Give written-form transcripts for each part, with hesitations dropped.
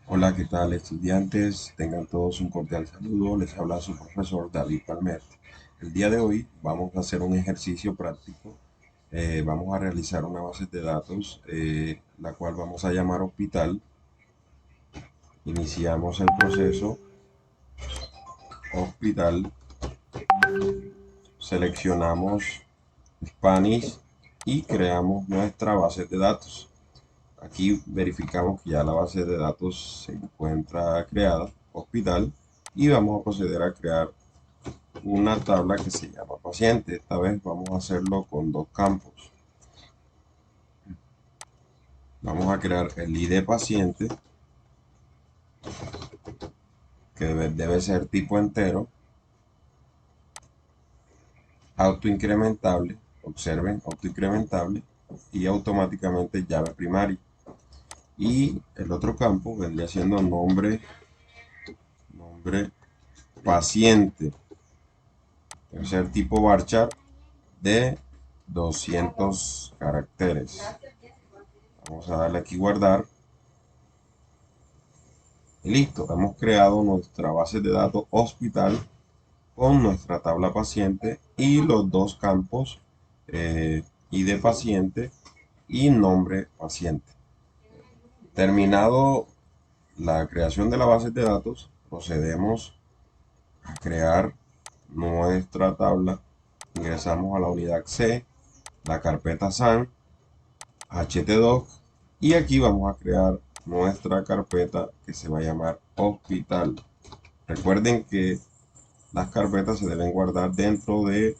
Hola, ¿qué tal estudiantes? Tengan todos un cordial saludo. Les habla su profesor David Palmer. El día de hoy vamos a hacer un ejercicio práctico. Vamos a realizar una base de datos, la cual vamos a llamar hospital. Iniciamos el proceso hospital, seleccionamos Spanish y creamos nuestra base de datos. Aquí verificamos que ya la base de datos se encuentra creada, hospital, y vamos a proceder a crear una tabla que se llama paciente. Esta vez vamos a hacerlo con dos campos. Vamos a crear el ID paciente, que debe ser tipo entero, autoincrementable, observen, autoincrementable, y automáticamente llave primaria. Y el otro campo vendría siendo nombre paciente, debe ser tipo varchar de 200 caracteres. Vamos a darle aquí guardar. Y listo, hemos creado nuestra base de datos hospital con nuestra tabla paciente y los dos campos ID paciente y nombre paciente. Terminado la creación de la base de datos, procedemos a crear nuestra tabla. Ingresamos a la unidad C, la carpeta SAN, htdoc, y aquí vamos a crear nuestra carpeta que se va a llamar hospital. Recuerden que las carpetas se deben guardar dentro de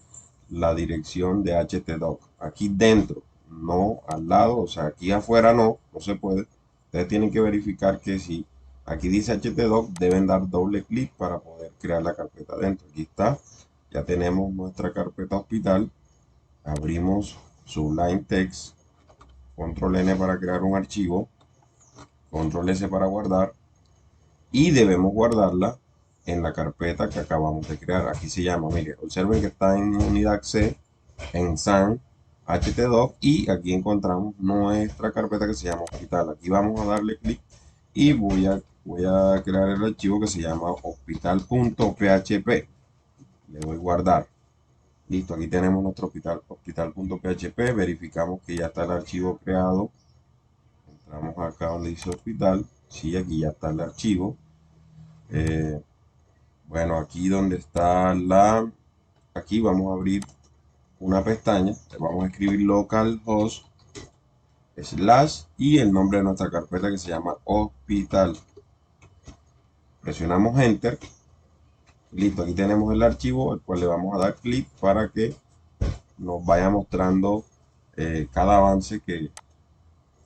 la dirección de htdoc. Aquí dentro, no al lado, o sea, aquí afuera no se puede. Ustedes tienen que verificar que si aquí dice htdoc, deben dar doble clic para poder crear la carpeta dentro. Aquí está, ya tenemos nuestra carpeta hospital. Abrimos Sublime Text, control N para crear un archivo, control S para guardar, y debemos guardarla en la carpeta que acabamos de crear. Aquí se llama, mire, observen que está en unidad C, en SAN, htdoc, y aquí encontramos nuestra carpeta que se llama hospital. Aquí vamos a darle clic y voy a crear el archivo que se llama hospital.php. Le doy guardar. Listo, aquí tenemos nuestro hospital.php. Verificamos que ya está el archivo creado. Entramos acá donde dice hospital. Sí, aquí ya está el archivo. Eh, Bueno, aquí donde está aquí vamos a abrir una pestaña, vamos a escribir localhost slash y el nombre de nuestra carpeta que se llama hospital. Presionamos enter. Listo, aquí tenemos el archivo, el cual le vamos a dar clic para que nos vaya mostrando cada avance que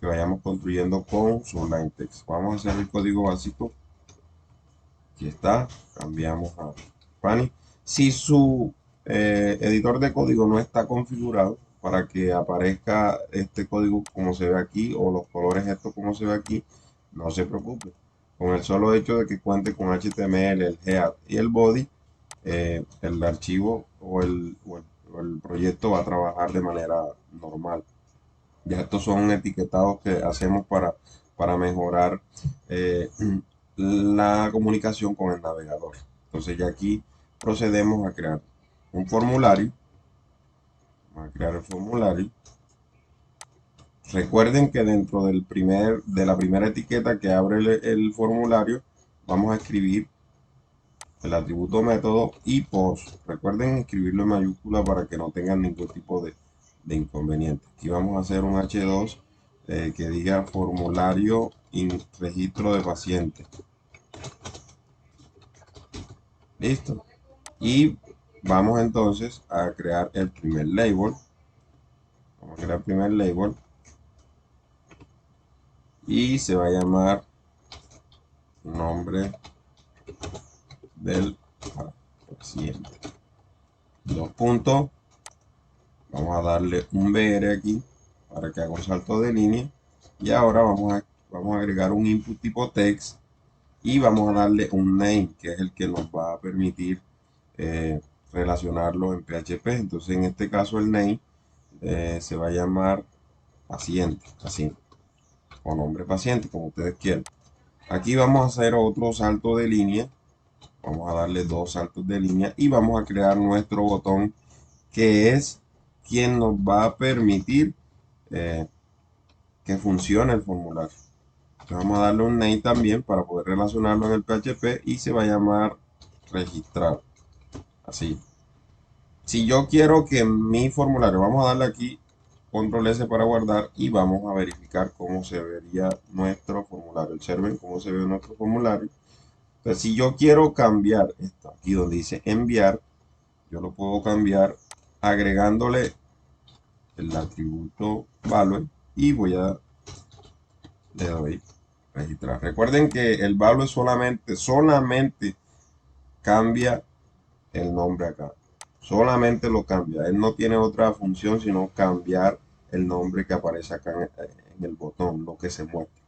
vayamos construyendo con Sublime Text. Vamos a hacer el código básico. Aquí está, cambiamos a Spanish. Si su editor de código no está configurado para que aparezca este código como se ve aquí o los colores estos como se ve aquí, no se preocupe. Con el solo hecho de que cuente con HTML, el head y el body, el archivo o el proyecto va a trabajar de manera normal. Ya estos son etiquetados que hacemos para mejorar eh, la comunicación con el navegador. Entonces ya aquí procedemos a crear un formulario. Vamos a crear el formulario. Recuerden que dentro de la primera etiqueta que abre el formulario, vamos a escribir el atributo método y post. Recuerden escribirlo en mayúscula para que no tengan ningún tipo de inconveniente. Aquí vamos a hacer un H2 que diga formulario y registro de paciente. Listo. Y vamos entonces a crear el primer label. Vamos a crear el primer label y se va a llamar nombre del paciente. Dos puntos. Vamos a darle un BR aquí para que haga un salto de línea. Y ahora vamos a agregar un input tipo text y vamos a darle un name, que es el que nos va a permitir eh, relacionarlo en PHP. Entonces en este caso el name se va a llamar paciente, así, o nombre paciente, como ustedes quieran. Aquí vamos a hacer otro salto de línea. Vamos a darle dos saltos de línea y vamos a crear nuestro botón que es quien nos va a permitir eh, que funcione el formulario. Entonces vamos a darle un name también para poder relacionarlo en el PHP y se va a llamar registrar. Así. Si yo quiero que mi formulario, vamos a darle aquí control S para guardar y vamos a verificar cómo se vería nuestro formulario. Observen cómo se ve nuestro formulario. Entonces, si yo quiero cambiar esto aquí donde dice enviar, yo lo puedo cambiar agregándole el atributo value y le doy registrar. Recuerden que el value solamente cambia el nombre acá. Solamente lo cambia. Él no tiene otra función sino cambiar el nombre que aparece acá en el botón, lo que se muestra.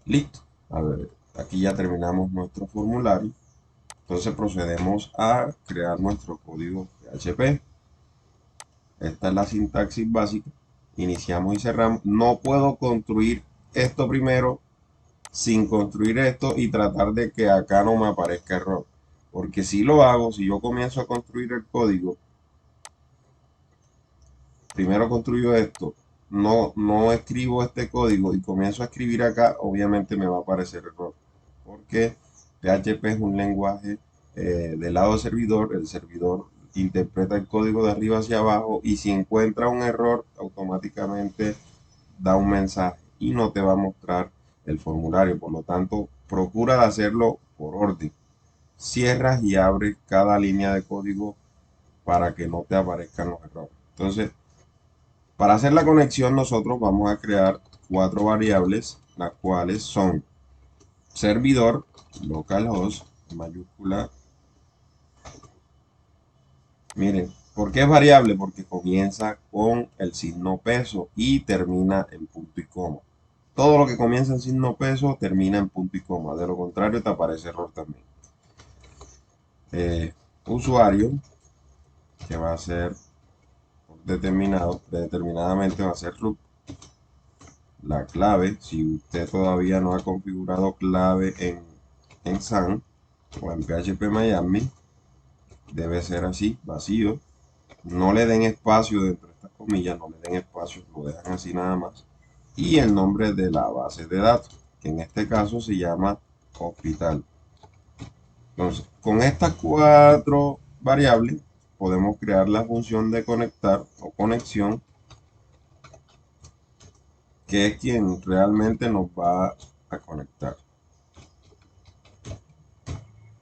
Listo. A ver, aquí ya terminamos nuestro formulario. Entonces procedemos a crear nuestro código PHP. Esta es la sintaxis básica. Iniciamos y cerramos. No puedo construir esto primero sin construir esto y tratar de que acá no me aparezca error. Porque si lo hago, si yo comienzo a construir el código, primero construyo esto, no escribo este código y comienzo a escribir acá, obviamente me va a aparecer error. Porque PHP es un lenguaje del lado del servidor, el servidor interpreta el código de arriba hacia abajo y si encuentra un error, automáticamente da un mensaje y no te va a mostrar el formulario. Por lo tanto, procura hacerlo por orden. Cierras y abres cada línea de código para que no te aparezcan los errores. Entonces, para hacer la conexión nosotros vamos a crear cuatro variables, las cuales son servidor, localhost, mayúscula. Miren, ¿por qué es variable? Porque comienza con el signo peso y termina en punto y coma. Todo lo que comienza en signo peso termina en punto y coma. De lo contrario te aparece error también. Usuario, que va a ser determinadamente va a ser root. La clave, si usted todavía no ha configurado clave en SAN o en PHP Miami, debe ser así, vacío. No le den espacio dentro de estas comillas, no le den espacio, lo dejan así nada más. Y el nombre de la base de datos, que en este caso se llama hospital. Entonces, con estas cuatro variables podemos crear la función de conectar o conexión, que es quien realmente nos va a conectar.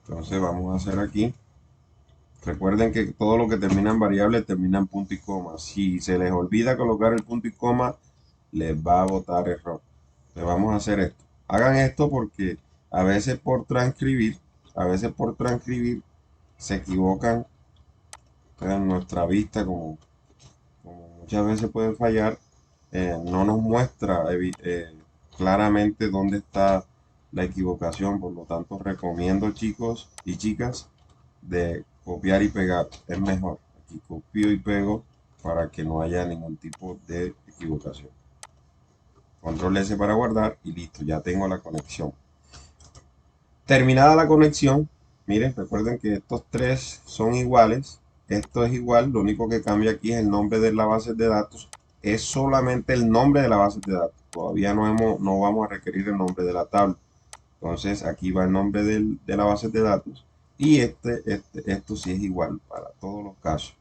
Entonces vamos a hacer aquí. Recuerden que todo lo que termina en variable termina en punto y coma. Si se les olvida colocar el punto y coma, les va a botar error. Le vamos a hacer esto. Hagan esto porque a veces por transcribir, se equivocan en nuestra vista, como muchas veces puede fallar, no nos muestra claramente dónde está la equivocación. Por lo tanto, recomiendo, chicos y chicas, de copiar y pegar. Es mejor. Aquí copio y pego para que no haya ningún tipo de equivocación. Control S para guardar y listo, ya tengo la conexión. Terminada la conexión, miren, recuerden que estos tres son iguales. Esto es igual, lo único que cambia aquí es el nombre de la base de datos. Es solamente el nombre de la base de datos. Todavía no vamos a requerir el nombre de la tabla. Entonces aquí va el nombre de la base de datos. Y esto sí es igual para todos los casos.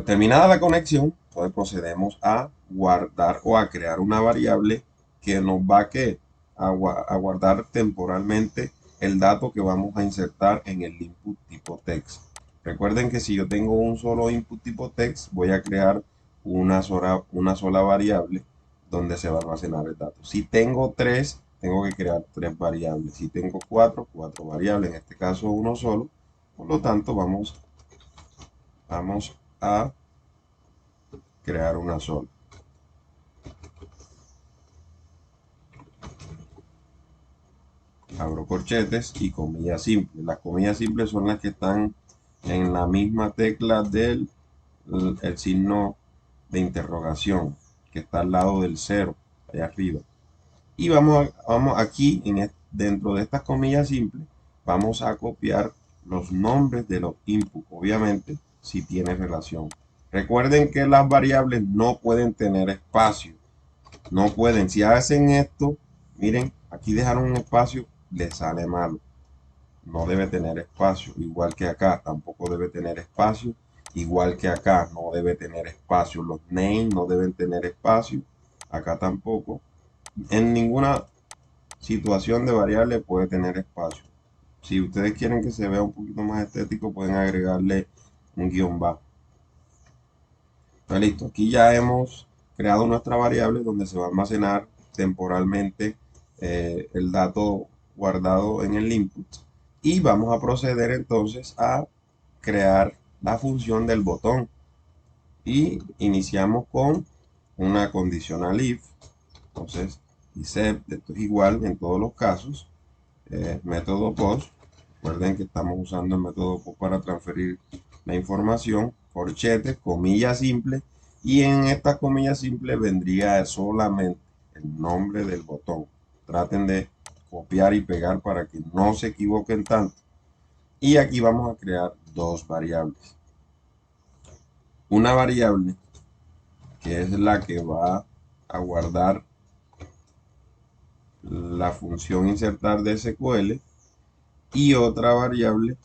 Terminada la conexión, entonces procedemos a guardar o a crear una variable que nos va a guardar temporalmente el dato que vamos a insertar en el input tipo text. Recuerden que si yo tengo un solo input tipo text, voy a crear una sola variable donde se va a almacenar el dato. Si tengo tres, tengo que crear tres variables. Si tengo cuatro variables. En este caso uno solo. Por lo tanto, vamos a crear una sola. Abro corchetes y comillas simples. Las comillas simples son las que están en la misma tecla del el signo de interrogación, que está al lado del cero, allá arriba. Y vamos aquí, dentro de estas comillas simples, vamos a copiar los nombres de los inputs, obviamente, si tiene relación. Recuerden que las variables no pueden tener espacio. No pueden. Si hacen esto, miren, aquí dejaron un espacio, les sale malo. No debe tener espacio. Igual que acá, tampoco debe tener espacio. Igual que acá, no debe tener espacio. Los names no deben tener espacio. Acá tampoco. En ninguna situación de variable puede tener espacio. Si ustedes quieren que se vea un poquito más estético, pueden agregarle un guión bajo. Está listo. Aquí ya hemos creado nuestra variable donde se va a almacenar temporalmente el dato guardado en el input. Y vamos a proceder entonces a crear la función del botón. Y iniciamos con una condicional if. Entonces, except, esto es igual en todos los casos. Método post. Recuerden que estamos usando el método post para transferir la información. Corchete, comilla simple. Y en esta comilla simple vendría solamente el nombre del botón. Traten de copiar y pegar para que no se equivoquen tanto. Y aquí vamos a crear dos variables. Una variable que es la que va a guardar la función insertar de SQL y otra variable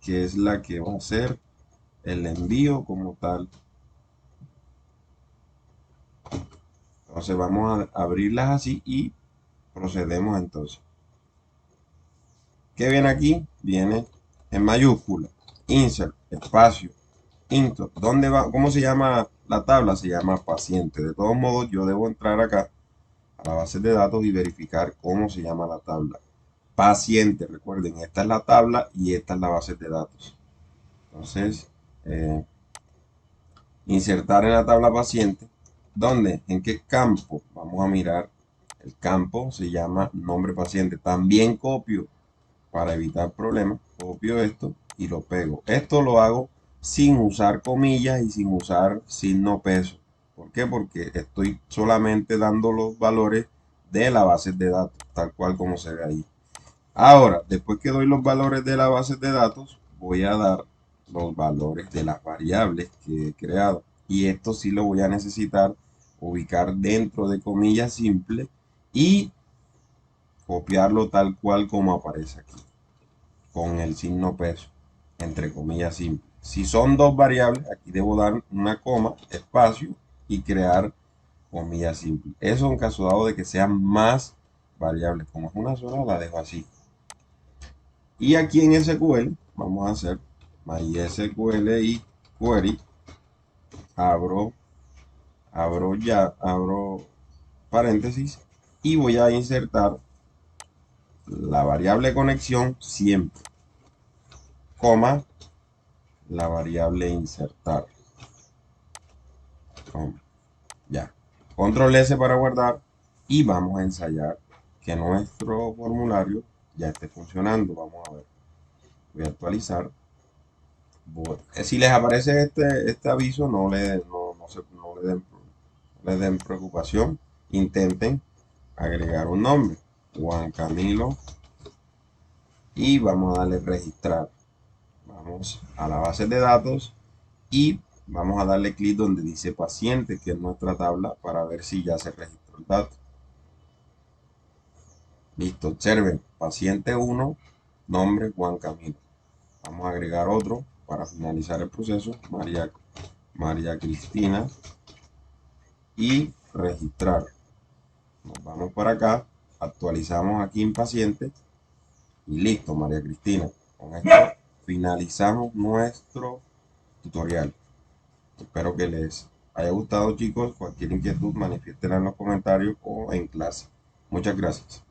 que es la que va a hacer el envío como tal. Entonces vamos a abrirlas así y procedemos entonces. ¿Qué viene aquí? Viene en mayúscula, insert, espacio, intro. ¿Dónde va? ¿Cómo se llama la tabla? Se llama paciente. De todos modos, yo debo entrar acá a la base de datos y verificar cómo se llama la tabla. Paciente, recuerden, esta es la tabla y esta es la base de datos. Entonces, insertar en la tabla paciente. ¿Dónde? ¿En qué campo? Vamos a mirar. El campo se llama nombre paciente. También copio para evitar problemas. Copio esto y lo pego. Esto lo hago sin usar comillas y sin usar signo peso. ¿Por qué? Porque estoy solamente dando los valores de la base de datos, tal cual como se ve ahí. Ahora, después que doy los valores de la base de datos, voy a dar los valores de las variables que he creado. Y esto sí lo voy a necesitar ubicar dentro de comillas simples y copiarlo tal cual como aparece aquí, con el signo peso, entre comillas simples. Si son dos variables, aquí debo dar una coma, espacio y crear comillas simples. Eso en caso dado de que sean más variables. Como es una sola, la dejo así. Y aquí en SQL vamos a hacer MySQL y query. Abro, abro paréntesis y voy a insertar la variable conexión siempre, coma, la variable insertar. Ya. Control S para guardar y vamos a ensayar que nuestro formulario ya esté funcionando. Vamos a ver. Voy a actualizar. Si les aparece este aviso, no le den preocupación. Intenten agregar un nombre. Juan Camilo. Y vamos a darle registrar. Vamos a la base de datos y vamos a darle clic donde dice paciente, que es nuestra tabla, para ver si ya se registró el dato. Listo, observen, paciente 1, nombre Juan Camilo. Vamos a agregar otro para finalizar el proceso, María Cristina, y registrar. Nos vamos para acá, actualizamos aquí en paciente y listo, María Cristina. Con esto finalizamos nuestro tutorial. Espero que les haya gustado, chicos. Cualquier inquietud, manifiéstenla en los comentarios o en clase. Muchas gracias.